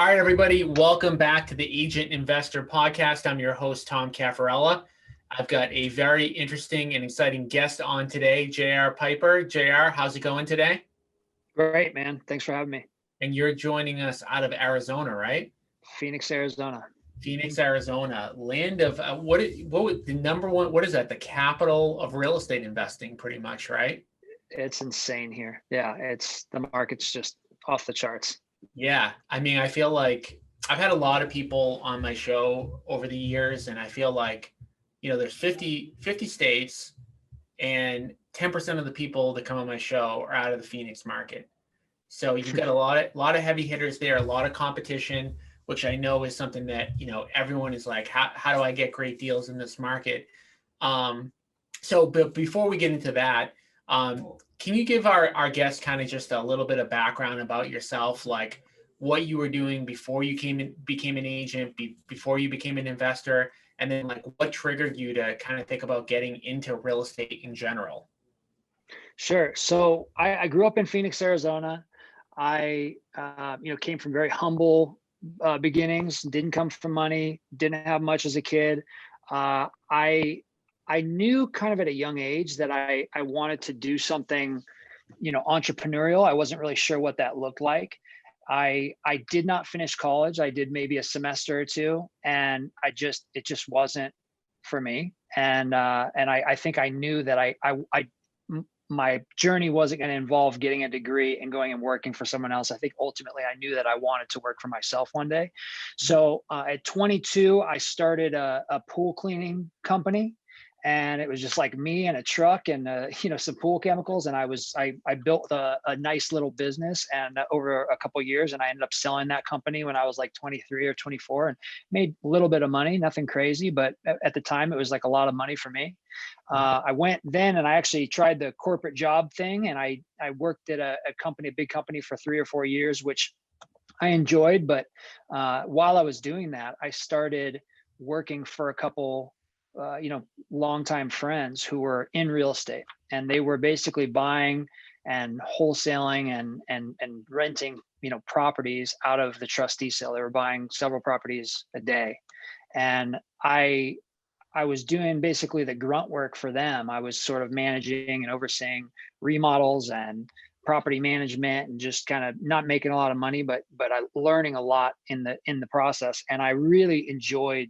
All right, everybody, welcome back to the Agent Investor Podcast. I'm your host, Tom Caffarella. I've got a very interesting and exciting guest on today, JR Piper. JR, how's it going today? Great, man. Thanks for having me. And you're joining us out of Arizona, right? Phoenix, Arizona. Phoenix, Arizona, land of what would the number one, what is that? The capital of real estate investing, pretty much, right? It's insane here. Yeah, the market's just off the charts. Yeah. I mean, I feel like I've had a lot of people on my show over the years, and I feel like, there's 50 states, and 10% of the people that come on my show are out of the Phoenix market. So you've got a lot of heavy hitters there, a lot of competition, which I know is something that, everyone is like, how do I get great deals in this market? But before we get into that, can you give our guests kind of just a little bit of background about yourself, like what you were doing before you became an agent, before you became an investor, and then like what triggered you to kind of think about getting into real estate in general? Sure. So I grew up in Phoenix, Arizona. I, came from very humble beginnings. Didn't come from money. Didn't have much as a kid. I knew kind of at a young age that I wanted to do something, entrepreneurial. I wasn't really sure what that looked like. I did not finish college. I did maybe a semester or two, and it just wasn't for me. And I think I knew that my journey wasn't going to involve getting a degree and going and working for someone else. I think ultimately I knew that I wanted to work for myself one day. So at 22, I started a pool cleaning company. And it was just like me and a truck and some pool chemicals, and I built a nice little business, and over a couple of years, and I ended up selling that company when I was like 23 or 24, and made a little bit of money, nothing crazy, but at the time it was like a lot of money for me. I went then and I actually tried the corporate job thing, and I worked at a big company for 3 or 4 years, which I enjoyed. But while I was doing that, I started working for a couple longtime friends who were in real estate, and they were basically buying and wholesaling and renting, properties out of the trustee sale. They were buying several properties a day. And I was doing basically the grunt work for them. I was sort of managing and overseeing remodels and property management, and just kind of not making a lot of money, but I learning a lot in the process. And I really enjoyed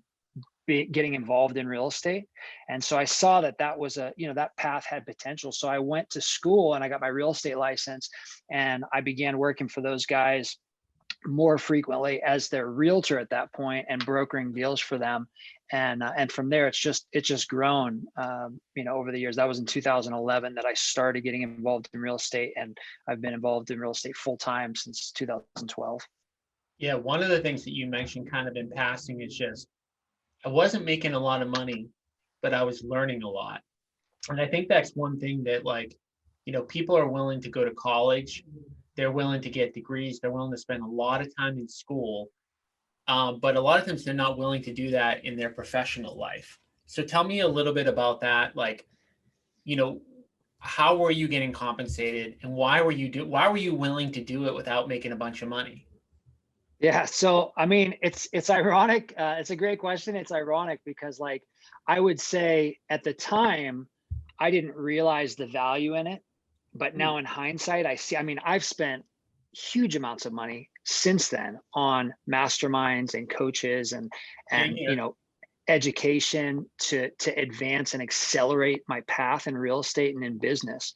getting involved in real estate. And so I saw that was that path had potential. So I went to school and I got my real estate license, and I began working for those guys more frequently as their realtor at that point, and brokering deals for them. And from there, it's just grown, over the years. That was in 2011 that I started getting involved in real estate, and I've been involved in real estate full time since 2012. Yeah, one of the things that you mentioned kind of in passing is just, I wasn't making a lot of money, but I was learning a lot. And I think that's one thing that, like, people are willing to go to college. They're willing to get degrees. They're willing to spend a lot of time in school. But a lot of times they're not willing to do that in their professional life. So tell me a little bit about that. Like, how were you getting compensated, and why were you willing to do it without making a bunch of money? Yeah. So, I mean, it's ironic. It's a great question. It's ironic because, like, I would say at the time, I didn't realize the value in it. But now in hindsight, I mean, I've spent huge amounts of money since then on masterminds and coaches and education to advance and accelerate my path in real estate and in business.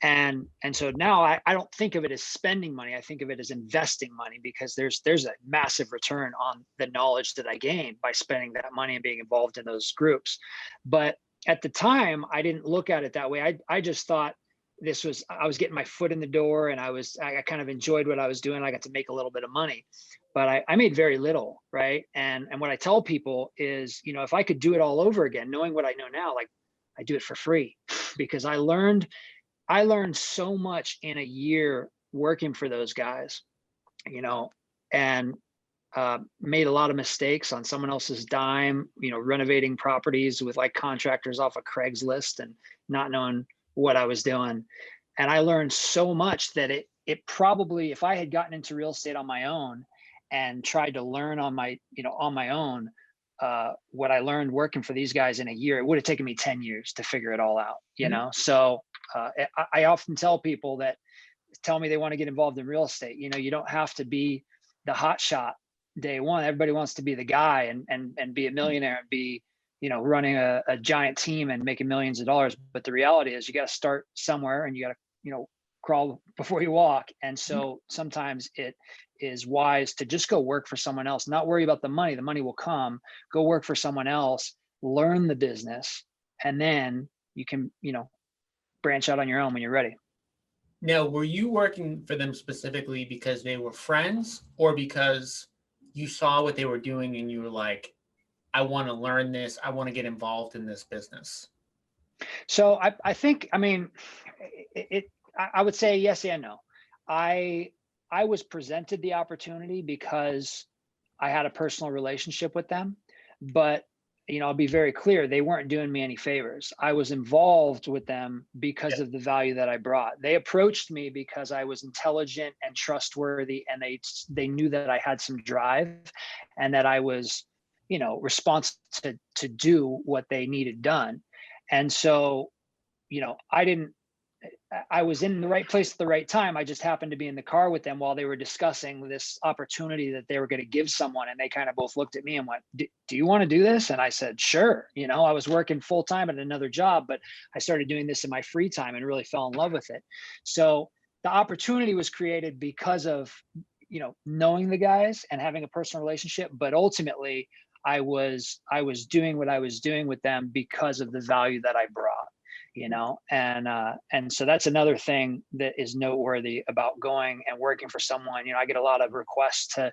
And so now I don't think of it as spending money. I think of it as investing money, because there's a massive return on the knowledge that I gained by spending that money and being involved in those groups. But at the time, I didn't look at it that way. I just thought I was getting my foot in the door, and I kind of enjoyed what I was doing. I got to make a little bit of money, but I made very little, right? And what I tell people is, if I could do it all over again, knowing what I know now, like, I do it for free, because I learned so much in a year working for those guys, and made a lot of mistakes on someone else's dime, renovating properties with like contractors off of Craigslist and not knowing what I was doing. And I learned so much that it probably, if I had gotten into real estate on my own and tried to learn on my, on my own, what I learned working for these guys in a year, it would have taken me 10 years to figure it all out, Mhm. So I often tell people that tell me they want to get involved in real estate. You don't have to be the hot shot day one. Everybody wants to be the guy and be a millionaire and be, running a giant team and making millions of dollars. But the reality is you got to start somewhere and you got to, crawl before you walk. And so sometimes it is wise to just go work for someone else, not worry about the money. The money will come. Go work for someone else, learn the business, and then you can, branch out on your own when you're ready. Now, were you working for them specifically because they were friends or because you saw what they were doing and you were like, I want to learn this. I want to get involved in this business. So I think, I mean, I would say yes and no. I I was presented the opportunity because I had a personal relationship with them, but I'll be very clear, they weren't doing me any favors. I was involved with them because Yeah. of the value that I brought. They approached me because I was intelligent and trustworthy, and they knew that I had some drive and that I was, responsible to do what they needed done. And so, I didn't I was in the right place at the right time. I just happened to be in the car with them while they were discussing this opportunity that they were going to give someone. And they kind of both looked at me and went, Do you want to do this? And I said, sure. I was working full time at another job, but I started doing this in my free time and really fell in love with it. So the opportunity was created because of, knowing the guys and having a personal relationship. But ultimately, I was doing what I was doing with them because of the value that I brought, and so that's another thing that is noteworthy about going and working for someone. I get a lot of requests to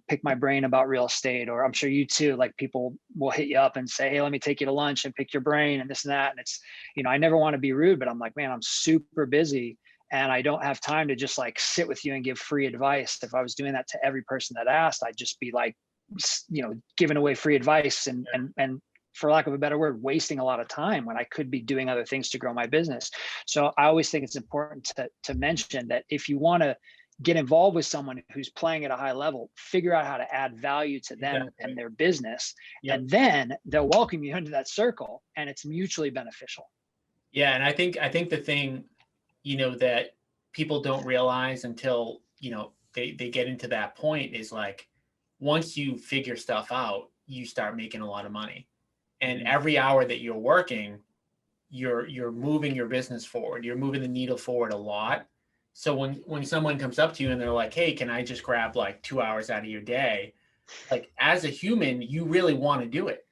pick my brain about real estate, or I'm sure you too, like people will hit you up and say, hey, let me take you to lunch and pick your brain and this and that. And it's, I never want to be rude, but I'm like, man, I'm super busy and I don't have time to just like sit with you and give free advice. If I was doing that to every person that asked, I'd just be like, giving away free advice and for lack of a better word, wasting a lot of time when I could be doing other things to grow my business. So I always think it's important to mention that if you want to get involved with someone who's playing at a high level, figure out how to add value to them Exactly. and their business, Yep. and then they'll welcome you into that circle, and it's mutually beneficial. Yeah. And I think the thing, that people don't realize until, they get into that point is like, once you figure stuff out, you start making a lot of money. And Mhm. every hour that you're working, you're moving your business forward. You're moving the needle forward a lot. So when someone comes up to you and they're like, "Hey, can I just grab like 2 hours out of your day?" Like as a human, you really want to do it.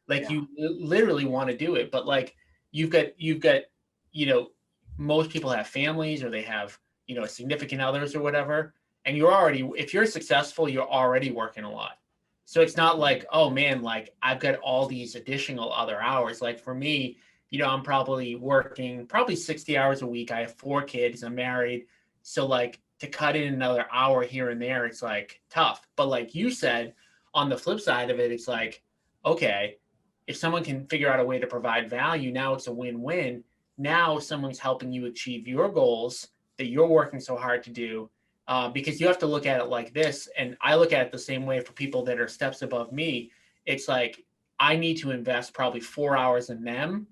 Like Yeah. you literally want to do it. But like you've got, you know, most people have families or they have, significant others or whatever. And you're already, if you're successful, you're already working a lot. So it's not like, oh man, like I've got all these additional other hours. Like for me, I'm probably working probably 60 hours a week. I have 4 kids. I'm married. So like to cut in another hour here and there, it's like tough. But like you said, on the flip side of it, it's like, okay, if someone can figure out a way to provide value, now it's a win-win. Now someone's helping you achieve your goals that you're working so hard to do. Because you have to look at it like this, and I look at it the same way for people that are steps above me. It's like I need to invest probably 4 hours in them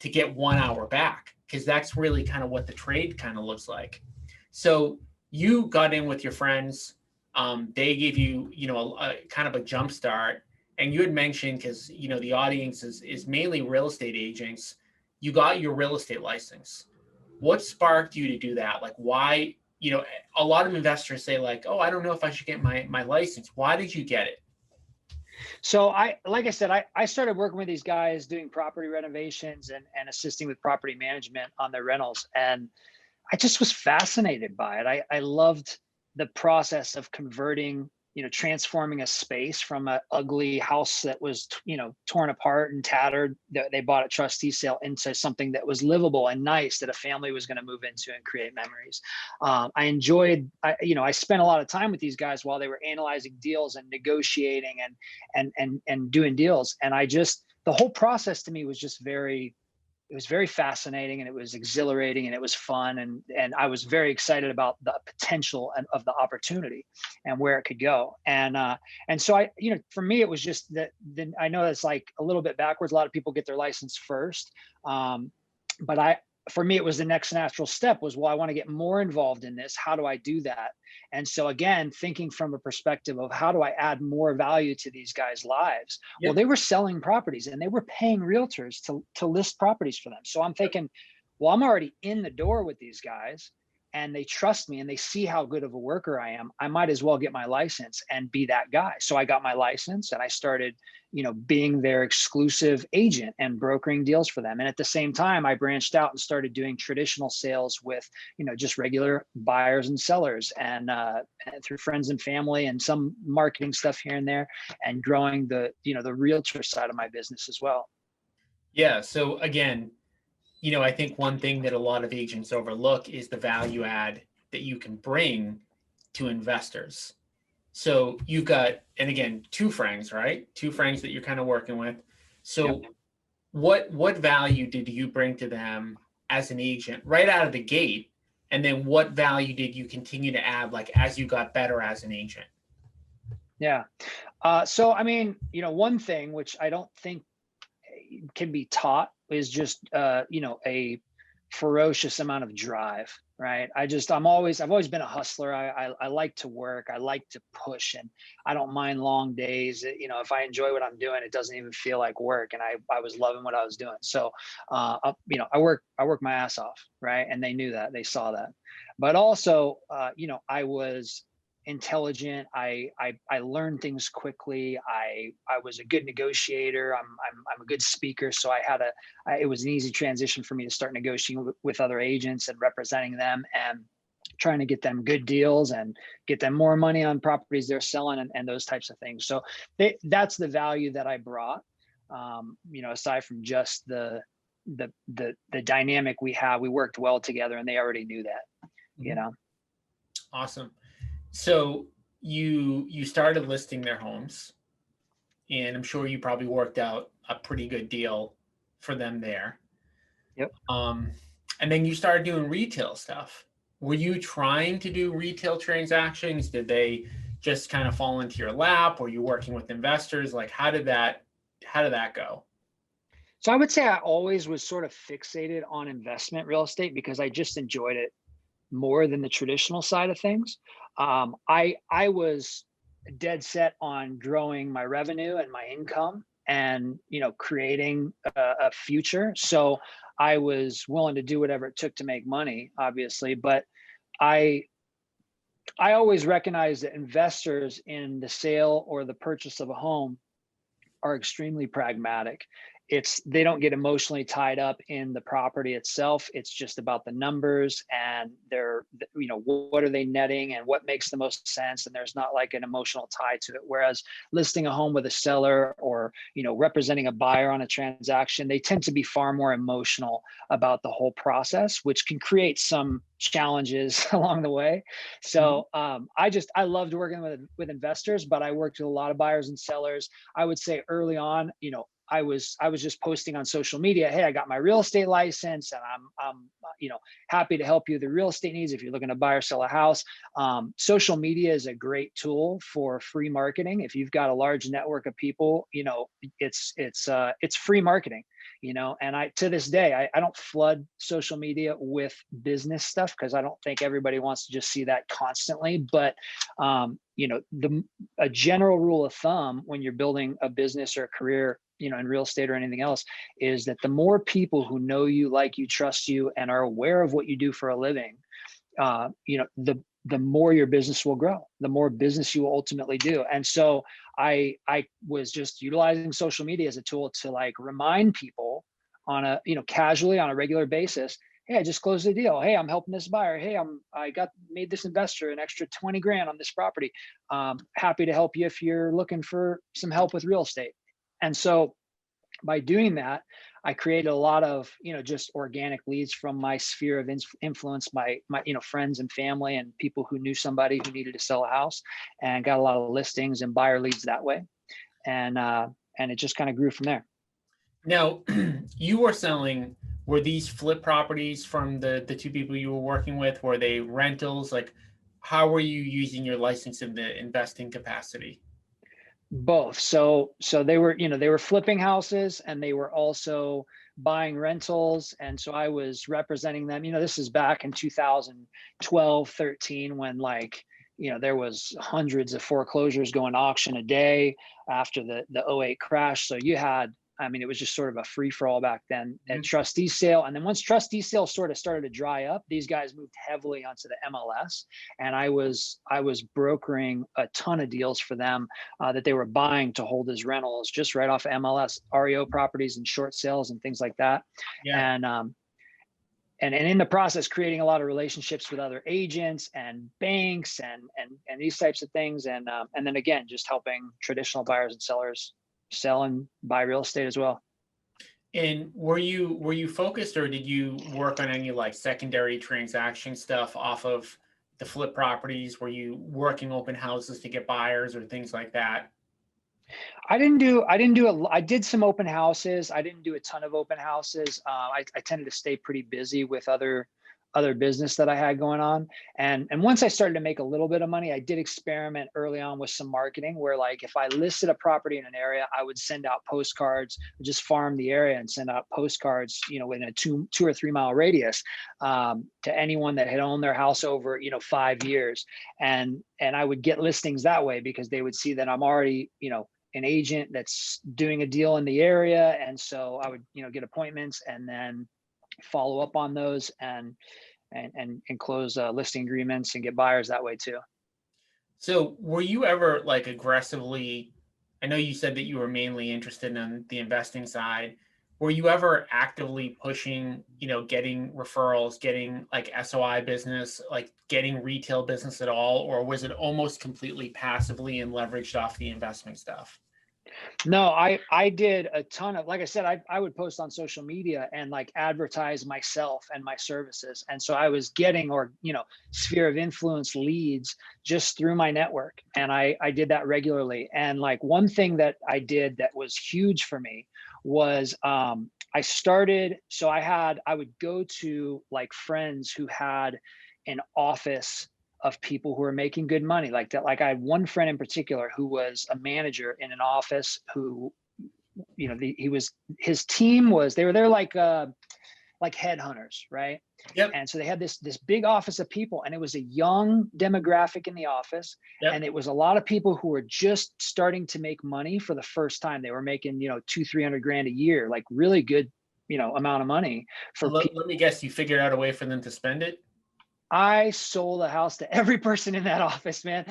to get 1 hour back, because that's really kind of what the trade kind of looks like. So you got in with your friends. They gave you, a kind of a jump start. And you had mentioned, because, the audience is mainly real estate agents, you got your real estate license. What sparked you to do that? Like, why, a lot of investors say like, oh, I don't know if I should get my license. Why did you get it? So like I said, I started working with these guys doing property renovations and assisting with property management on their rentals. And I just was fascinated by it. I loved the process of converting, transforming a space from an ugly house that was, torn apart and tattered that they bought at trustee sale into something that was livable and nice that a family was going to move into and create memories. I enjoyed, I spent a lot of time with these guys while they were analyzing deals and negotiating and doing deals. And the whole process to me was just very it was very fascinating, and it was exhilarating, and it was fun, and I was very excited about the potential of the opportunity and where it could go. And so I, for me, it was just that. Then I know it's like a little bit backwards. A lot of people get their license first, but for me, it was the next natural step was, well, I want to get more involved in this. How do I do that? And so again, thinking from a perspective of how do I add more value to these guys' lives? Well, Yep. they were selling properties and they were paying realtors to list properties for them. So I'm thinking, well, I'm already in the door with these guys and they trust me and they see how good of a worker I am. I might as well get my license and be that guy. So I got my license and I started, being their exclusive agent and brokering deals for them. And at the same time, I branched out and started doing traditional sales with, just regular buyers and sellers and through friends and family and some marketing stuff here and there, and growing the realtor side of my business as well. Yeah. So again, I think one thing that a lot of agents overlook is the value add that you can bring to investors. So you've got, and again, two franks, right? Two franks that you're kind of working with. So Yep. what value did you bring to them as an agent right out of the gate? And then what value did you continue to add, like as you got better as an agent? Yeah. So, I mean, one thing which I don't think can be taught is just, a ferocious amount of drive, right? I've always been a hustler. I like to work. I like to push, and I don't mind long days. If I enjoy what I'm doing, it doesn't even feel like work. And I was loving what I was doing. So, I work my ass off, right? And they knew that, they saw that, but also, I was intelligent. I learned things quickly. I was a good negotiator. I'm a good speaker. So it was an easy transition for me to start negotiating with other agents and representing them and trying to get them good deals and get them more money on properties they're selling and those types of things. So that's the value that I brought. Aside from just the dynamic we have, we worked well together and they already knew that, Awesome. So you started listing their homes, and I'm sure you probably worked out a pretty good deal for them there. Yep. And then you started doing retail stuff. Were you trying to do retail transactions? Did they just kind of fall into your lap? Were you working with investors? Like, how did that go? So I would say I always was sort of fixated on investment real estate because I just enjoyed it more than the traditional side of things. I was dead set on growing my revenue and my income and creating a future. So I was willing to do whatever it took to make money, obviously. But I always recognize that investors in the sale or the purchase of a home are extremely pragmatic. They don't get emotionally tied up in the property itself. It's just about the numbers and what are they netting and what makes the most sense. And there's not like an emotional tie to it. Whereas listing a home with a seller or, representing a buyer on a transaction, they tend to be far more emotional about the whole process, which can create some challenges along the way. So I loved working with investors, but I worked with a lot of buyers and sellers. I would say early on, I was just posting on social media, hey, I got my real estate license and I'm happy to help you with the real estate needs if you're looking to buy or sell a house. Social media is a great tool for free marketing. If you've got a large network of people, it's free marketing, and to this day, I don't flood social media with business stuff because I don't think everybody wants to just see that constantly. But a general rule of thumb when you're building a business or a career, in real estate or anything else, is that the more people who know you, like you, trust you, and are aware of what you do for a living, the more your business will grow, the more business you will ultimately do. And so I was just utilizing social media as a tool to like remind people on a, casually on a regular basis, hey, I just closed the deal. Hey, I'm helping this buyer. Hey, I made this investor an extra 20 grand on this property. Happy to help you if you're looking for some help with real estate. And so by doing that, I created a lot of, just organic leads from my sphere of influence, my friends and family and people who knew somebody who needed to sell a house, and got a lot of listings and buyer leads that way. And it just kind of grew from there. Now, you were selling were these flip properties from the two people you were working with? Were they rentals? Like, how were you using your license in the investing capacity? Both. So they were, they were flipping houses and they were also buying rentals. And so I was representing them. This is back in 2012, 13, when there was hundreds of foreclosures going auction a day after the '08 crash. So you had, it was just sort of a free for all back then at Mhm. trustee sale. And then once trustee sale sort of started to dry up, these guys moved heavily onto the MLS. And I was brokering a ton of deals for them that they were buying to hold as rentals just right off of MLS, REO properties and short sales and things like that. Yeah. And in the process, creating a lot of relationships with other agents and banks and these types of things. And then again, just helping traditional buyers and sellers sell and buy real estate as well. And were you focused, or did you work on any like secondary transaction stuff off of the flip properties? Were you working open houses to get buyers or things like that? I did some open houses. I didn't do a ton of open houses. I tended to stay pretty busy with other business that I had going on. And once I started to make a little bit of money, I did experiment early on with some marketing where, like, if I listed a property in an area, I would send out postcards, just farm the area and send out postcards, within a 2 or 3 mile radius, to anyone that had owned their house over, 5 years. And I would get listings that way because they would see that I'm already, an agent that's doing a deal in the area. And so I would, get appointments and then follow up on those and close listing agreements and get buyers that way too. So were you ever like aggressively, I know you said that you were mainly interested in the investing side. Were you ever actively pushing, getting referrals, getting like SOI business, like getting retail business at all? Or was it almost completely passively and leveraged off the investment stuff? No, I did a ton of, like I said, I would post on social media and like advertise myself and my services. And so I was getting, or, sphere of influence leads just through my network. And I did that regularly. And like one thing that I did that was huge for me was I started, so I would go to like friends who had an office of people who are making good money like that. Like I had one friend in particular who was a manager in an office who, his team was, they were there like headhunters, right? Yep. And so they had this big office of people, and it was a young demographic in the office. Yep. And it was a lot of people who were just starting to make money for the first time. They were making, 200-300 grand a year, like really good, amount of money for people. Let me guess, you figured out a way for them to spend it? I sold a house to every person in that office, man.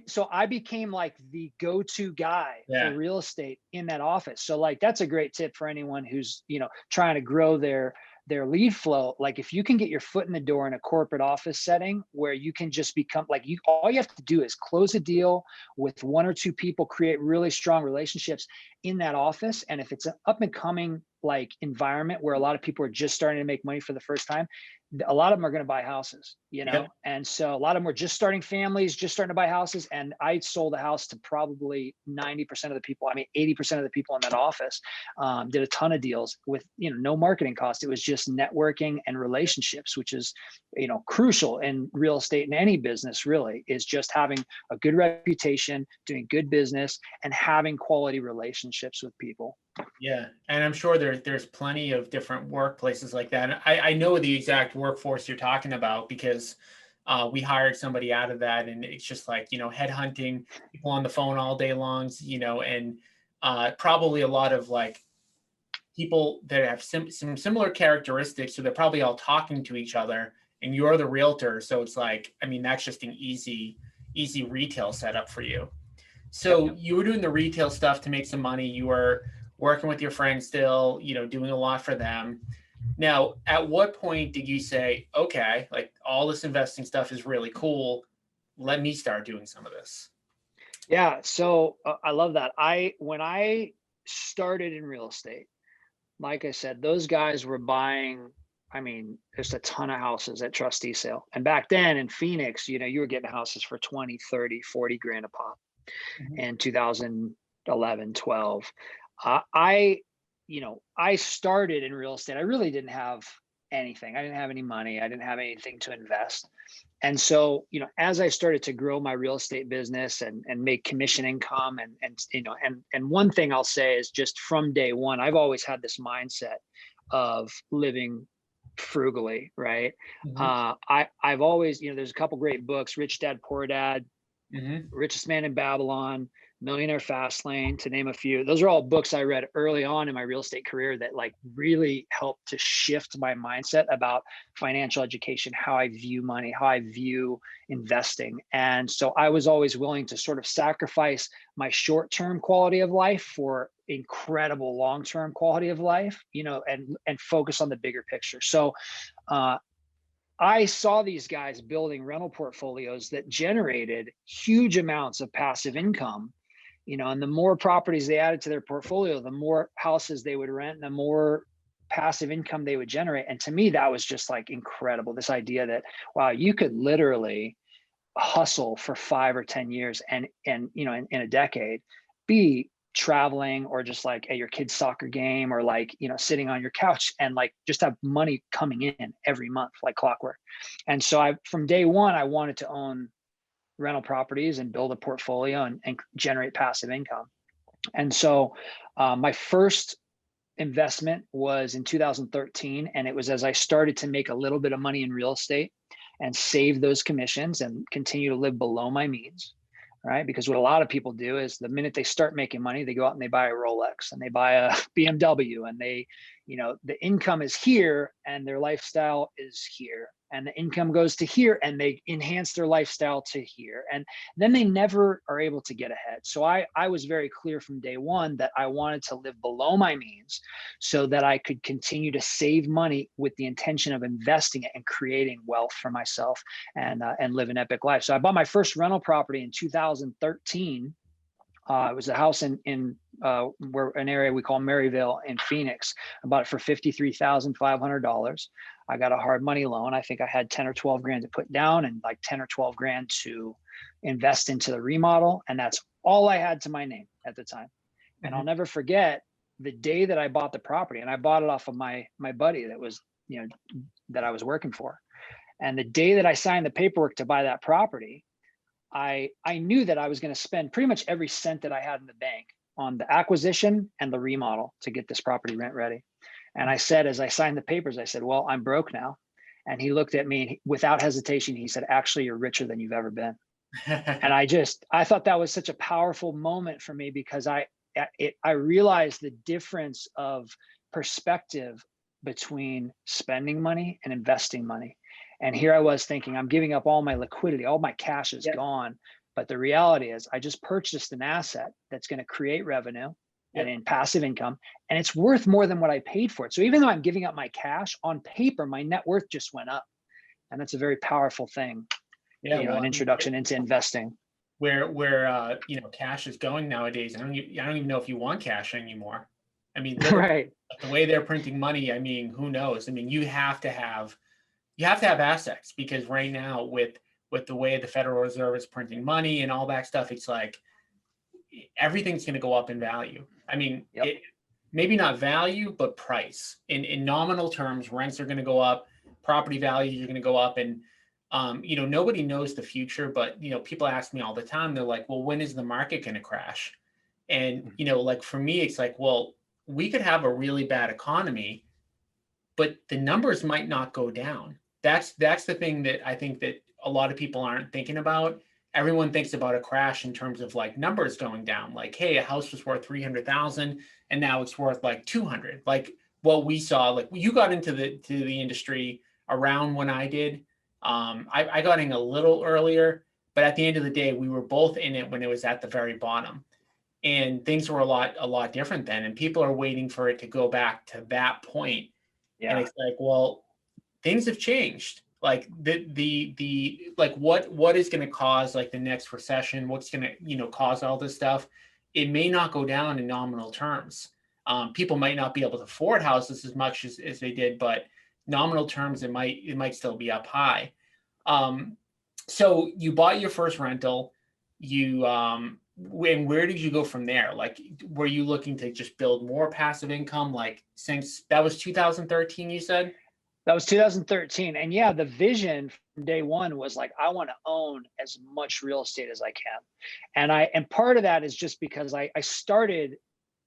So I became like the go-to guy for Yeah. real estate in that office. So like that's a great tip for anyone who's, trying to grow their lead flow. Like if you can get your foot in the door in a corporate office setting where you can just become like, all you have to do is close a deal with one or two people, create really strong relationships in that office. And if it's an up and coming like environment where a lot of people are just starting to make money for the first time, a lot of them are going to buy houses, Yep. and so a lot of them were just starting families, just starting to buy houses. And I sold a house to probably 90% of the people. 80% of the people in that office. Did a ton of deals with, no marketing cost. It was just networking and relationships, which is, crucial in real estate and any business really, is just having a good reputation, doing good business, and having quality relationships with people. Yeah, and I'm sure there's plenty of different workplaces like that. And I know the exact workforce you're talking about because we hired somebody out of that, and it's just like, headhunting people on the phone all day long, and probably a lot of like people that have some similar characteristics, so they're probably all talking to each other, and you're the realtor, so it's like, that's just an easy retail setup for you. So you were doing the retail stuff to make some money. You were working with your friends still, doing a lot for them. Now, at what point did you say, okay, like all this investing stuff is really cool. Let me start doing some of this? Yeah. So I love that. When I started in real estate, like I said, those guys were buying, just a ton of houses at trustee sale. And back then in Phoenix, you were getting houses for 20, 30, 40 grand a pop Mhm. in 2011, 12. I I started in real estate. I really didn't have anything. I didn't have any money. I didn't have anything to invest. And so, as I started to grow my real estate business and make commission income and one thing I'll say is just from day one, I've always had this mindset of living frugally, right? Mhm. I've always, there's a couple great books, Rich Dad, Poor Dad, Mhm. Richest Man in Babylon, Millionaire Fastlane, to name a few. Those are all books I read early on in my real estate career that like really helped to shift my mindset about financial education, how I view money, how I view investing. And so I was always willing to sort of sacrifice my short-term quality of life for incredible long-term quality of life, and focus on the bigger picture. So uh, I saw these guys building rental portfolios that generated huge amounts of passive income, and the more properties they added to their portfolio, the more houses they would rent, and the more passive income they would generate. And to me, that was just like incredible. This idea that, wow, you could literally hustle for 5 or 10 years and in a decade be traveling or just like at your kid's soccer game or like sitting on your couch and like just have money coming in every month like clockwork. And so I from day one I wanted to own rental properties and build a portfolio and generate passive income. And so my first investment was in 2013, and it was as I started to make a little bit of money in real estate and save those commissions and continue to live below my means, right? Because what a lot of people do is the minute they start making money, they go out and they buy a Rolex and they buy a BMW, and the income is here and their lifestyle is here, and the income goes to here and they enhance their lifestyle to here. And then they never are able to get ahead. So I was very clear from day one that I wanted to live below my means so that I could continue to save money with the intention of investing it and creating wealth for myself and live an epic life. So I bought my first rental property in 2013. It was a house in where an area we call Maryville in Phoenix. I bought it for $53,500. I got a hard money loan. I think I had 10 or 12 grand to put down and like 10 or 12 grand to invest into the remodel. And that's all I had to my name at the time. And I'll Mhm. never forget the day that I bought the property, and I bought it off of my buddy that was, that I was working for. And the day that I signed the paperwork to buy that property, I knew that I was going to spend pretty much every cent that I had in the bank on the acquisition and the remodel to get this property rent ready. And I said, as I signed the papers, I said, well, I'm broke now. And he looked at me and without hesitation, he said, actually, you're richer than you've ever been. And I thought that was such a powerful moment for me because I realized the difference of perspective between spending money and investing money. And here I was thinking, I'm giving up all my liquidity, all my cash is Yeah. gone. But the reality is I just purchased an asset that's going to create revenue and Yep. in passive income, and it's worth more than what I paid for it. So even though I'm giving up my cash, on paper, my net worth just went up. And that's a very powerful thing, Yeah. Well, an I mean, introduction into investing. where cash is going nowadays, I don't even know if you want cash anymore. I mean, literally, Right. the way they're printing money, I mean, who knows? I mean, you have to have assets, because right now with the way the Federal Reserve is printing money and all that stuff, it's like everything's going to go up in value. I mean, Yep. it maybe not value, but price. In nominal terms, rents are going to go up, property values are going to go up, and nobody knows the future. But people ask me all the time. They're like, "Well, when is the market going to crash?" And like for me, it's like, well, we could have a really bad economy, but the numbers might not go down. That's the thing that I think that a lot of people aren't thinking about. Everyone thinks about a crash in terms of like numbers going down. Like, hey, a house was worth 300,000 and now it's worth like 200. Like what we saw, like you got into the industry around when I did. I got in a little earlier, but at the end of the day, we were both in it when it was at the very bottom, and things were a lot different then. And people are waiting for it to go back to that point, and Yeah. it's like, well, things have changed. Like the like what is going to cause like the next recession? What's going to cause all this stuff? It may not go down in nominal terms. People might not be able to afford houses as much as they did, but nominal terms it might still be up high. So you bought your first rental. You where did you go from there? Like, were you looking to just build more passive income? Like, since that was 2013, you said? That was 2013. And yeah, the vision from day one was like, I want to own as much real estate as I can. And part of that is just because I started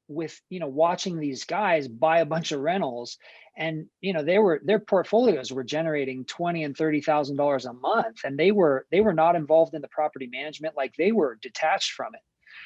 with, watching these guys buy a bunch of rentals, and, their portfolios were generating 20 and $30,000 a month. And they were not involved in the property management. Like, they were detached from it.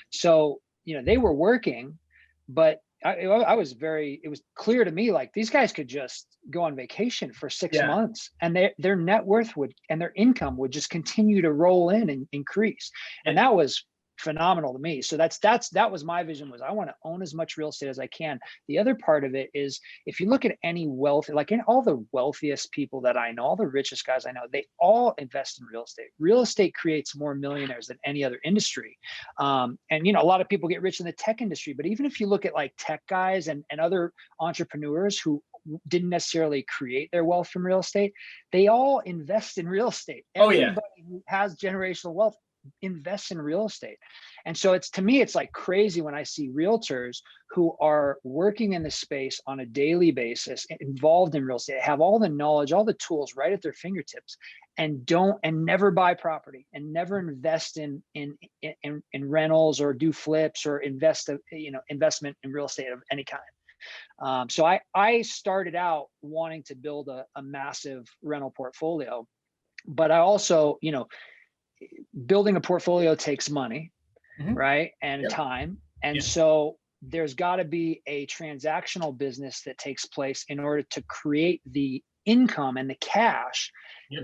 So, they were working, but I was it was clear to me, like, these guys could just go on vacation for 6 months, and their net worth would, and their income would just continue to roll in and increase. And that was phenomenal to me. So that was my vision, was I want to own as much real estate as I can. The other part of it is, if you look at any wealth, like in all the wealthiest people that I know, all the richest guys I know, they all invest in real estate. Real estate creates more millionaires than any other industry. And, a lot of people get rich in the tech industry, but even if you look at like tech guys and other entrepreneurs who didn't necessarily create their wealth from real estate, they all invest in real estate. Oh yeah. Everybody who has generational wealth invest in real estate. And so to me, it's like crazy when I see realtors who are working in the space on a daily basis, involved in real estate, have all the knowledge, all the tools right at their fingertips, and never buy property, and never invest in rentals, or do flips, or investment in real estate of any kind. So I started out wanting to build a massive rental portfolio, but I also, building a portfolio takes money, right? And time. And so there's got to be a transactional business that takes place in order to create the income and the cash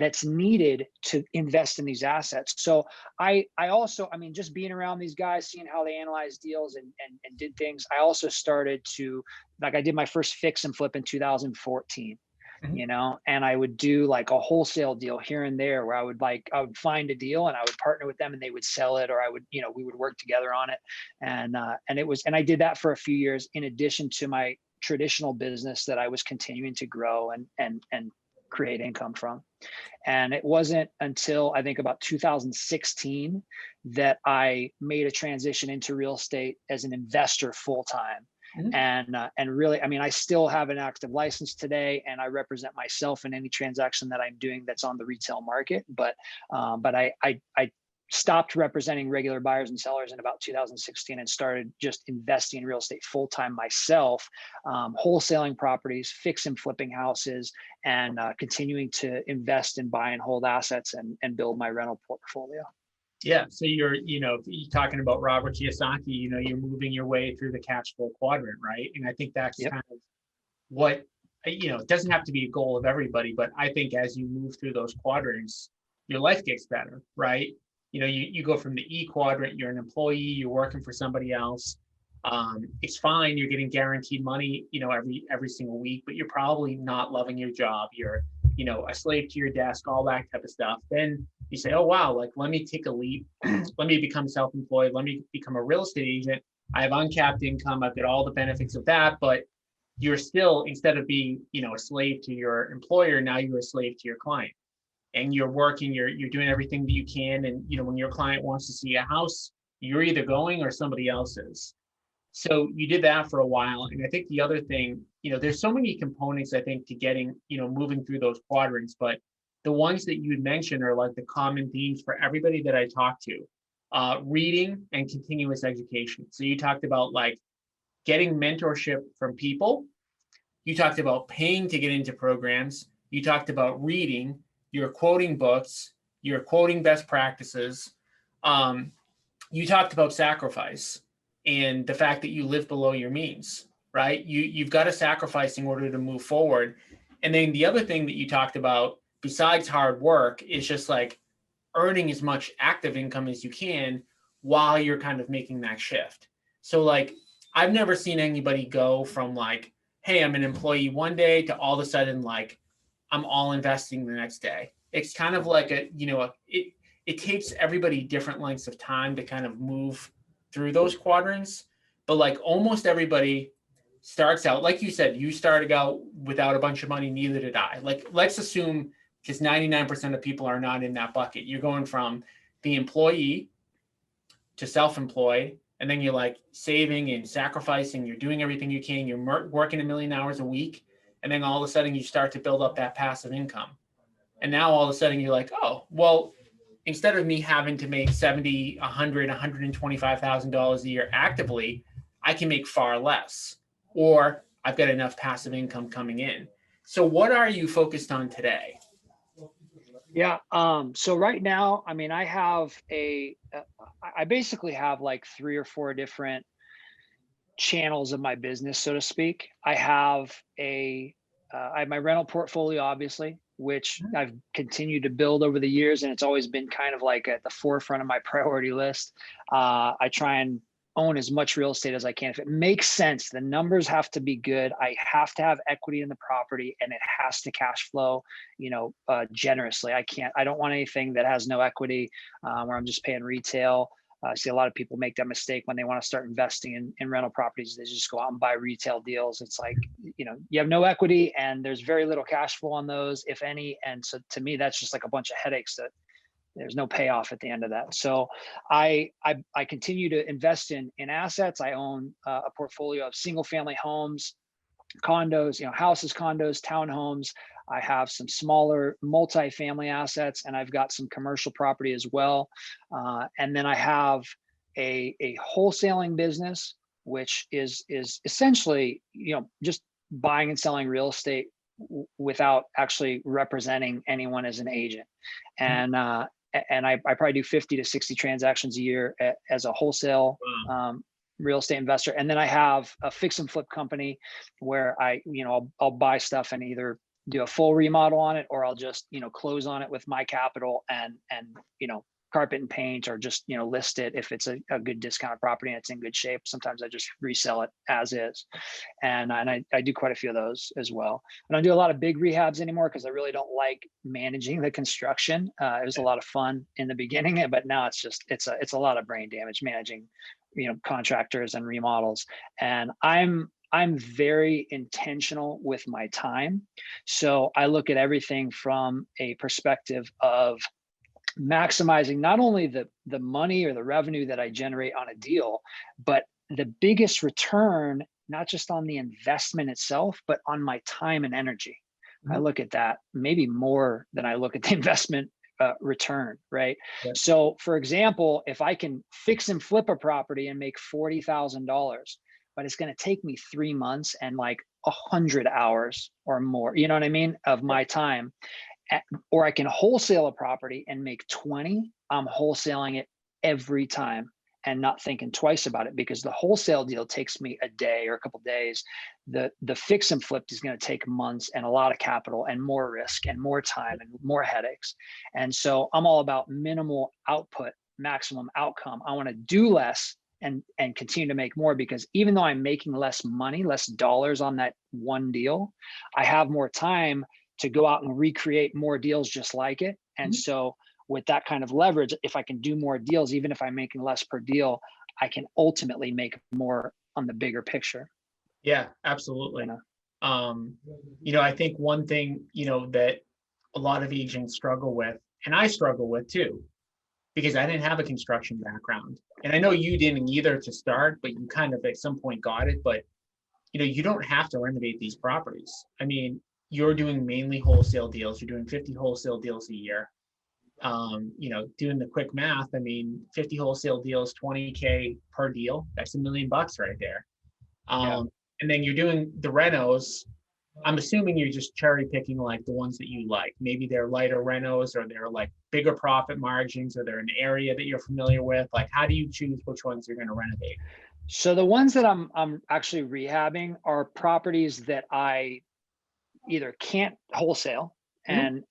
that's needed to invest in these assets. So I also, just being around these guys, seeing how they analyze deals and did things, I also started to, like, I did my first fix and flip in 2014. And I would do like a wholesale deal here and there, where I would find a deal and I would partner with them and they would sell it, or we would work together on it. And I did that for a few years, in addition to my traditional business that I was continuing to grow and create income from. And it wasn't until I think about 2016 that I made a transition into real estate as an investor full time. And really, I still have an active license today, and I represent myself in any transaction that I'm doing that's on the retail market. But I stopped representing regular buyers and sellers in about 2016 and started just investing in real estate full time myself, wholesaling properties, fix and flipping houses, and continuing to invest and buy and hold assets and build my rental portfolio. Yeah. So you're talking about Robert Kiyosaki, you're moving your way through the cash flow quadrant, right? And I think that's kind of what, it doesn't have to be a goal of everybody, but I think as you move through those quadrants, your life gets better, right? You go from the E quadrant, you're an employee, you're working for somebody else. It's fine. You're getting guaranteed money, every single week, but you're probably not loving your job. You're, a slave to your desk, all that type of stuff. Then you say, oh, wow, like, let me take a leap. Let me become self-employed. Let me become a real estate agent. I have uncapped income. I've got all the benefits of that, but you're still, instead of being, a slave to your employer, now you're a slave to your client. And you're working, you're doing everything that you can. And, when your client wants to see a house, you're either going or somebody else is. So you did that for a while. And I think the other thing, there's so many components, I think, to getting, moving through those quadrants, but the ones that you had mentioned are like the common themes for everybody that I talk to, reading and continuous education. So you talked about like getting mentorship from people. You talked about paying to get into programs. You talked about reading. You're quoting books. You're quoting best practices. You talked about sacrifice and the fact that you live below your means, right? You've got to sacrifice in order to move forward. And then the other thing that you talked about, besides hard work, is just like earning as much active income as you can while you're kind of making that shift. So like, I've never seen anybody go from like, hey, I'm an employee one day to all of a sudden, like, I'm all investing the next day. It's kind of like it takes everybody different lengths of time to kind of move through those quadrants. But like almost everybody starts out, like you said, you started out without a bunch of money, neither did I. Like, let's assume, because 99% of people are not in that bucket. You're going from the employee to self-employed, and then you're like saving and sacrificing, you're doing everything you can, you're working 1 million hours a week, and then all of a sudden you start to build up that passive income. And now all of a sudden you're like, oh, well, instead of me having to make 70, 100, $125,000 a year actively, I can make far less, or I've got enough passive income coming in. So what are you focused on today? Yeah. So right now, I mean, I basically have like 3 or 4 different channels of my business, so to speak. I have my rental portfolio, obviously, which I've continued to build over the years, and it's always been kind of like at the forefront of my priority list. I try and own as much real estate as I can. If it makes sense, the numbers have to be good. I have to have equity in the property, and it has to cash flow, generously. I don't want anything that has no equity, where I'm just paying retail. I see a lot of people make that mistake when they want to start investing in rental properties. They just go out and buy retail deals. It's like, you have no equity and there's very little cash flow on those, if any. And so to me, that's just like a bunch of headaches that there's no payoff at the end of that. So I continue to invest in assets. I own a portfolio of single family homes, condos, houses, condos, townhomes. I have some smaller multi-family assets, and I've got some commercial property as well. And then I have a wholesaling business, which is essentially, just buying and selling real estate without actually representing anyone as an agent. And I probably do 50 to 60 transactions a year as a wholesale real estate investor. And then I have a fix and flip company where I'll buy stuff and either do a full remodel on it, or I'll just, close on it with my capital and carpet and paint, or just, list it if it's a good discounted property and it's in good shape. Sometimes I just resell it as is. And I do quite a few of those as well. I don't do a lot of big rehabs anymore because I really don't like managing the construction. It was a lot of fun in the beginning, but now it's a lot of brain damage managing, contractors and remodels. And I'm very intentional with my time. So I look at everything from a perspective of maximizing not only the money or the revenue that I generate on a deal, but the biggest return, not just on the investment itself, but on my time and energy. I look at that maybe more than I look at the investment return, right? Yeah. So for example, if I can fix and flip a property and make $40,000, but it's going to take me 3 months and like 100 hours or more, you know what I mean, of my time. Or I can wholesale a property and make 20. I'm wholesaling it every time and not thinking twice about it, because the wholesale deal takes me a day or a couple of days. The fix and flip is going to take months and a lot of capital and more risk and more time and more headaches. And so I'm all about minimal output, maximum outcome. I want to do less and continue to make more, because even though I'm making less money, less dollars on that one deal, I have more time to go out and recreate more deals just like it. And so with that kind of leverage, if I can do more deals, even if I'm making less per deal, I can ultimately make more on the bigger picture. Yeah, absolutely. I think one thing, that a lot of agents struggle with, and I struggle with too, because I didn't have a construction background. And I know you didn't either to start, but you kind of at some point got it. But, you don't have to renovate these properties. I mean, you're doing mainly wholesale deals. You're doing 50 wholesale deals a year. Doing the quick math, I mean, 50 wholesale deals, 20K per deal. That's $1 million right there. And then you're doing the renos. I'm assuming you're just cherry picking like the ones that you like. Maybe they're lighter renos, or they're like bigger profit margins, or they're an area that you're familiar with. Like, how do you choose which ones you're going to renovate? So the ones that I'm actually rehabbing are properties that I either can't wholesale, and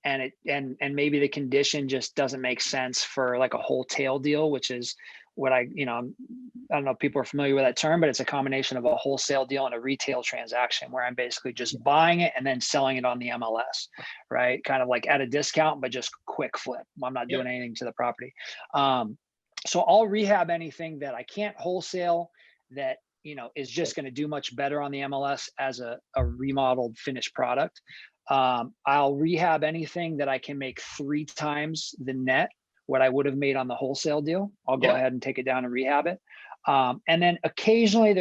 maybe the condition just doesn't make sense for like a wholesale deal, which is what I don't know if people are familiar with that term, but it's a combination of a wholesale deal and a retail transaction, where I'm basically just buying it and then selling it on the MLS, right? Kind of like at a discount, but just quick flip. I'm not doing anything to the property. So I'll rehab anything that I can't wholesale that, is just going to do much better on the MLS as a remodeled finished product. I'll rehab anything that I can make 3 times the net what I would have made on the wholesale deal. I'll go Yep. ahead and take it down and rehab it. And then occasionally if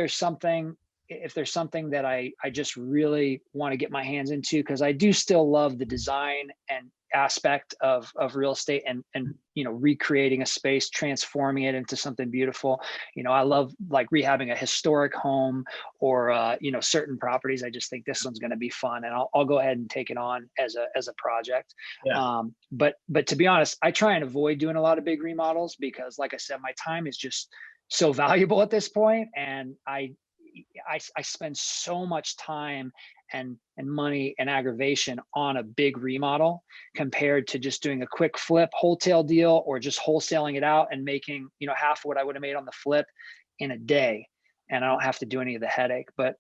there's something that I just really want to get my hands into, because I do still love the design and aspect of real estate, and recreating a space, transforming it into something beautiful. I love like rehabbing a historic home, or certain properties. I just think this one's going to be fun, and I'll go ahead and take it on as a project. Yeah. But to be honest, I try and avoid doing a lot of big remodels, because like I said, my time is just so valuable at this point, and I spend so much time and money and aggravation on a big remodel, compared to just doing a quick flip wholesale deal, or just wholesaling it out and making half of what I would have made on the flip in a day, and I don't have to do any of the headache. But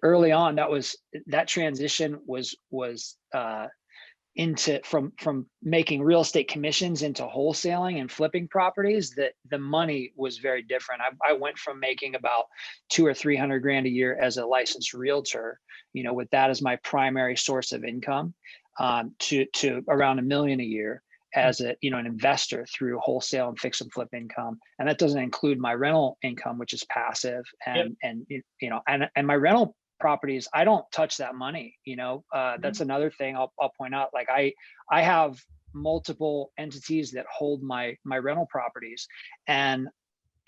early on, that transition was into from making real estate commissions into wholesaling and flipping properties, that the money was very different. I went from making about 200 or 300 grand a year as a licensed realtor, with that as my primary source of income, to around $1 million a year as an investor through wholesale and fix and flip income. And that doesn't include my rental income, which is passive. Yep. And my rental properties, I don't touch that money. That's another thing I'll point out. Like I have multiple entities that hold my rental properties, and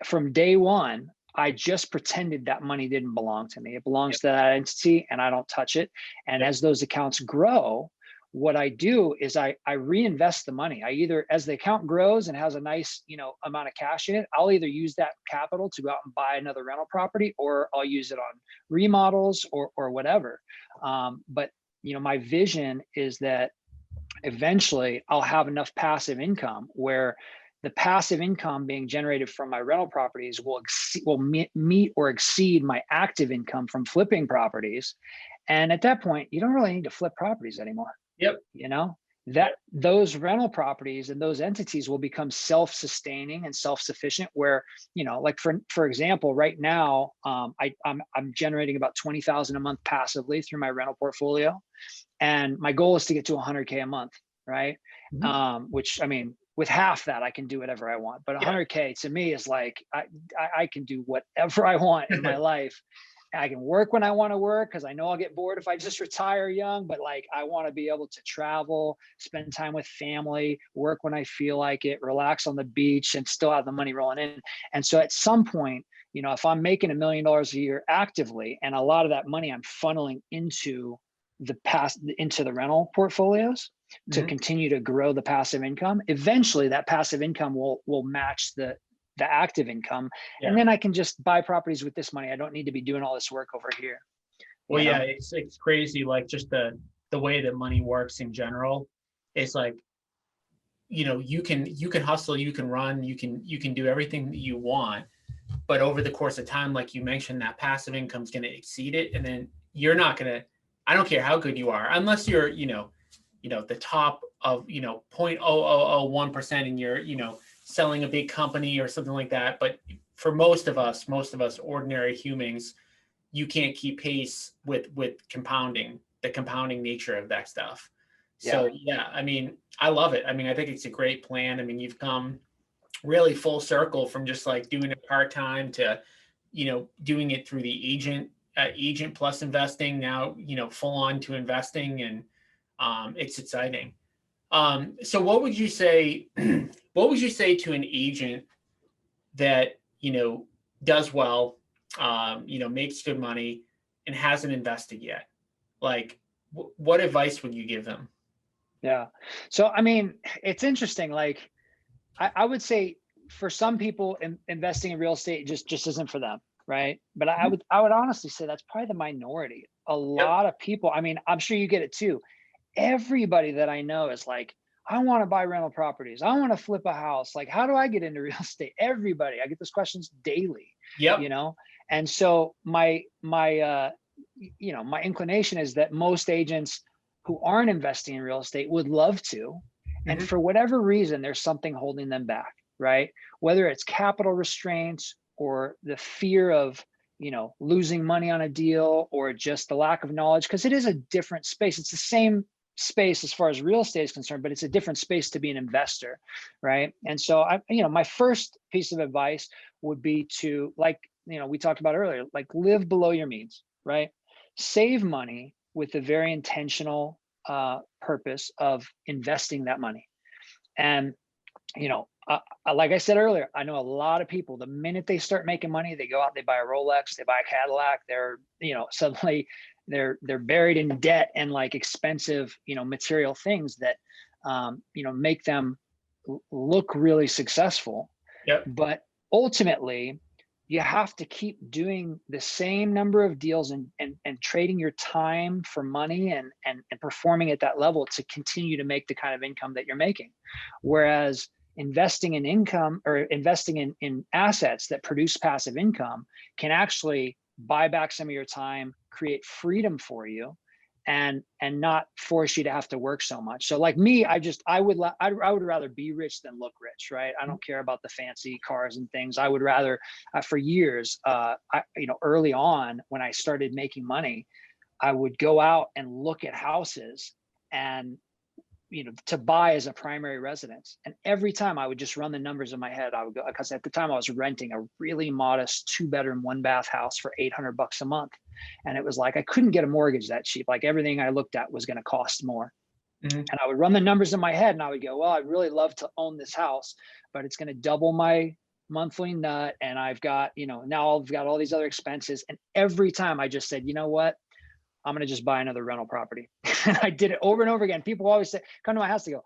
from day one, I just pretended that money didn't belong to me. It belongs to that entity, and I don't touch it. And as those accounts grow, what I do is I reinvest the money. I either, as the account grows and has a nice, amount of cash in it, I'll either use that capital to go out and buy another rental property, or I'll use it on remodels or whatever. But my vision is that eventually I'll have enough passive income where the passive income being generated from my rental properties will meet or exceed my active income from flipping properties. And at that point, you don't really need to flip properties anymore. Yep. That those rental properties and those entities will become self-sustaining and self-sufficient, where, like for example, right now, I'm generating about 20,000 a month passively through my rental portfolio. And my goal is to get to 100K a month. Right. Which, with half that, I can do whatever I want, but 100K to me is like, I can do whatever I want in my life. I can work when I want to work, because I know I'll get bored if I just retire young, but like I want to be able to travel, spend time with family, work when I feel like it, relax on the beach, and still have the money rolling in. And so at some point, if I'm making $1 million a year actively, and a lot of that money I'm funneling into the rental portfolios to continue to grow the passive income, eventually that passive income will match the active income. And then I can just buy properties with this money. I don't need to be doing all this work over here. Well, yeah, it's crazy. Like just the way that money works in general. It's like, you can hustle, you can run, you can do everything that you want, but over the course of time, like you mentioned, that passive income is going to exceed it, and then you're not going to. I don't care how good you are, unless you're the top of 0.0001%, and you're selling a big company or something like that. But for most of us ordinary humans, you can't keep pace with the compounding nature of that stuff. So I love it. I think it's a great plan. You've come really full circle from just like doing it part-time to, doing it through the agent plus investing now, full on to investing, and it's exciting. So what would you say to an agent that, does well, makes good money and hasn't invested yet? Like, what advice would you give them? Yeah. So, it's interesting. Like, I would say for some people, investing in real estate just isn't for them. Right. But I would honestly say that's probably the minority. A lot of people, I'm sure you get it too. Everybody that I know is like, I want to buy rental properties. I want to flip a house. Like, how do I get into real estate? Everybody, I get those questions daily. Yep. And so my inclination is that most agents who aren't investing in real estate would love to, and for whatever reason, there's something holding them back, right? Whether it's capital restraints, or the fear of, losing money on a deal, or just the lack of knowledge, because it is a different space. It's the same space as far as real estate is concerned, but it's a different space to be an investor, right? And so my first piece of advice would be to, like, we talked about earlier, like, live below your means, right? Save money with the very intentional purpose of investing that money. And like I said earlier, I know a lot of people, the minute they start making money, they go out, they buy a Rolex, they buy a Cadillac, they're, suddenly they're buried in debt and like expensive, material things that, make them look really successful. Yep. But ultimately, you have to keep doing the same number of deals and trading your time for money and performing at that level to continue to make the kind of income that you're making. Whereas investing in income, or investing in assets that produce passive income, can actually buy back some of your time, create freedom for you, and not force you to have to work so much. So like me, I would rather be rich than look rich, right? I don't care about the fancy cars and things. I would rather, for years, early on when I started making money, I would go out and look at houses and, to buy as a primary residence. And every time I would just run the numbers in my head. I would go, because at the time I was renting a really modest 2-bedroom, 1-bath house for $800 a month. And it was like, I couldn't get a mortgage that cheap. Like, everything I looked at was going to cost more. Mm-hmm. And I would run the numbers in my head and I would go, well, I'd really love to own this house, but it's going to double my monthly nut. And I've got, now I've got all these other expenses. And every time I just said, you know what? I'm going to just buy another rental property. I did it over and over again. People always say, come to my house, they go,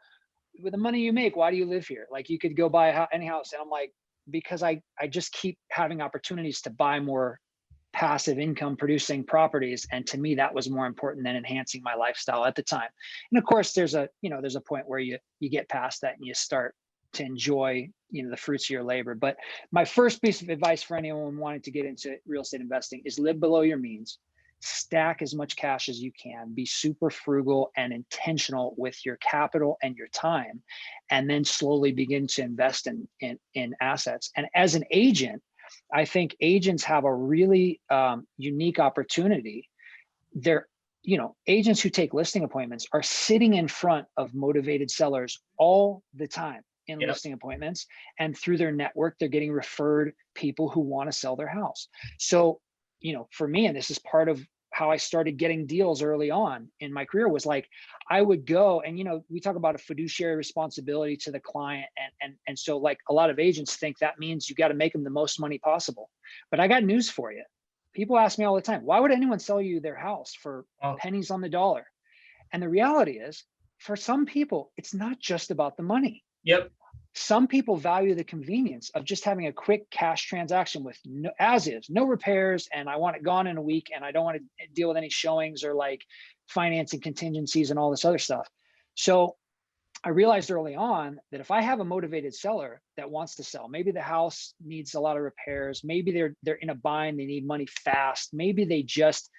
with the money you make, why do you live here? Like, you could go buy any house. And I'm like, because I just keep having opportunities to buy more passive income producing properties. And to me, that was more important than enhancing my lifestyle at the time. And of course, there's a point where you get past that and you start to enjoy, the fruits of your labor. But my first piece of advice for anyone wanting to get into real estate investing is live below your means. Stack as much cash as you can, be super frugal and intentional with your capital and your time, and then slowly begin to invest in assets. And as an agent, I think agents have a really unique opportunity. They're, agents who take listing appointments are sitting in front of motivated sellers all the time in listing appointments, and through their network, they're getting referred people who want to sell their house. So, for me, and this is part of how I started getting deals early on in my career, was like, I would go and, we talk about a fiduciary responsibility to the client. And so, like, a lot of agents think that means you got to make them the most money possible. But I got news for you. People ask me all the time, why would anyone sell you their house for pennies on the dollar? And the reality is, for some people, it's not just about the money. Yep. Some people value the convenience of just having a quick cash transaction with no repairs, and I want it gone in a week, and I don't want to deal with any showings or like financing contingencies and all this other stuff. So I realized early on that if I have a motivated seller that wants to sell, maybe the house needs a lot of repairs, maybe they're in a bind, they need money fast, maybe they just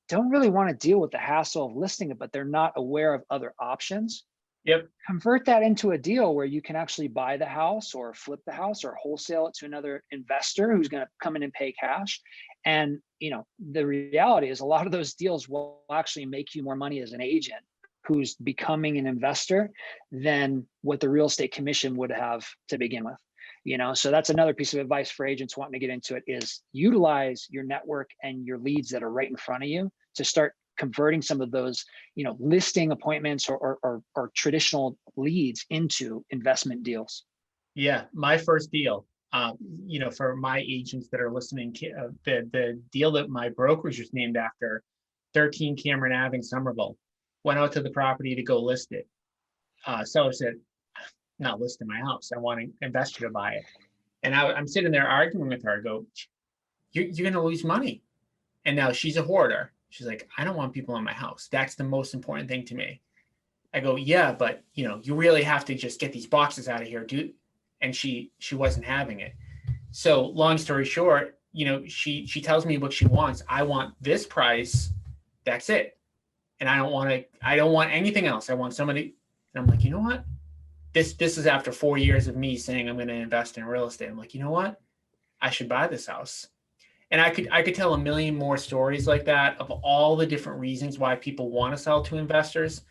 don't really want to deal with the hassle of listing it, but they're not aware of other options. Yep. Convert that into a deal where you can actually buy the house or flip the house or wholesale it to another investor who's going to come in and pay cash. And, the reality is a lot of those deals will actually make you more money as an agent who's becoming an investor than what the real estate commission would have to begin with. So that's another piece of advice for agents wanting to get into it, is utilize your network and your leads that are right in front of you to start converting some of those, listing appointments or traditional leads into investment deals. Yeah, my first deal, for my agents that are listening, the deal that my brokerage was named after, 13 Cameron Ave in Somerville, went out to the property to go list it. Seller said, not listing my house, I want an investor to buy it. And I'm sitting there arguing with her. I go, you're going to lose money. And now she's a hoarder. She's like, I don't want people in my house. That's the most important thing to me. I go, yeah, but you really have to just get these boxes out of here, dude. And she wasn't having it. So long story short, she tells me what she wants. I want this price. That's it. And I don't want anything else. I want somebody. And I'm like, you know what? This is after 4 years of me saying I'm going to invest in real estate. I'm like, you know what? I should buy this house. And I could tell a million more stories like that of all the different reasons why people want to sell to investors.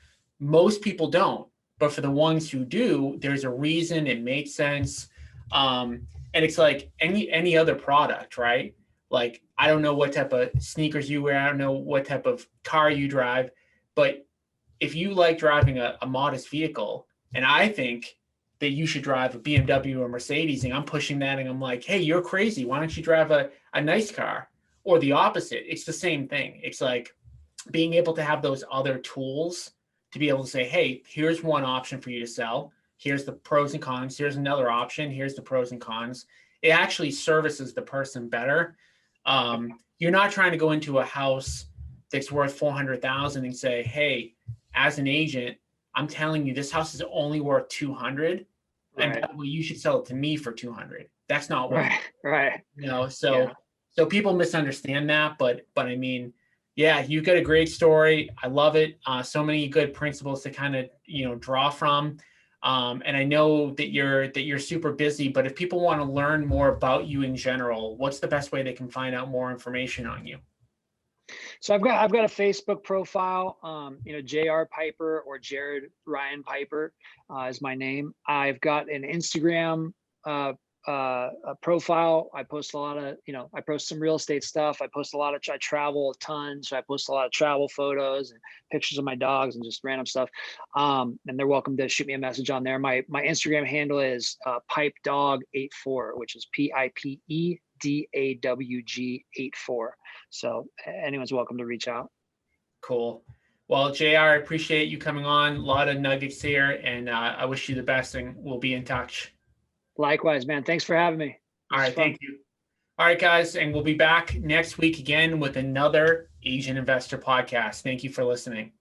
Most people don't, but for the ones who do, there's a reason. It makes sense. And it's like any other product, right? Like, I don't know what type of sneakers you wear. I don't know what type of car you drive, but if you like driving a modest vehicle, and I think that you should drive a BMW or Mercedes, and I'm pushing that and I'm like, hey, you're crazy. Why don't you drive a nice car? Or the opposite. It's the same thing. It's like being able to have those other tools to be able to say, hey, here's one option for you to sell. Here's the pros and cons. Here's another option. Here's the pros and cons. It actually services the person better. You're not trying to go into a house that's worth 400,000 and say, hey, as an agent, I'm telling you, this house is only worth 200, and Right. well, you should sell it to me for 200. That's not what, Right. so Yeah. so people misunderstand that, but I mean, yeah, you got a great story. I love it. So many good principles to kind of draw from. And I know that you're super busy, but if people want to learn more about you in general, what's the best way they can find out more information on you? So I've got a Facebook profile, JR Piper or Jared Ryan Piper is my name. I've got an Instagram a profile. I post a lot of, I post some real estate stuff. I travel a ton. So I post a lot of travel photos and pictures of my dogs and just random stuff. And they're welcome to shoot me a message on there. My Instagram handle is pipedog84, which is PIPEDAWG84. So anyone's welcome to reach out. Cool. Well, JR, I appreciate you coming on. A lot of nuggets here, and I wish you the best, and we'll be in touch. Likewise, man. Thanks for having me. All right. Thank you. All right, guys. And we'll be back next week again with another Asian Investor podcast. Thank you for listening.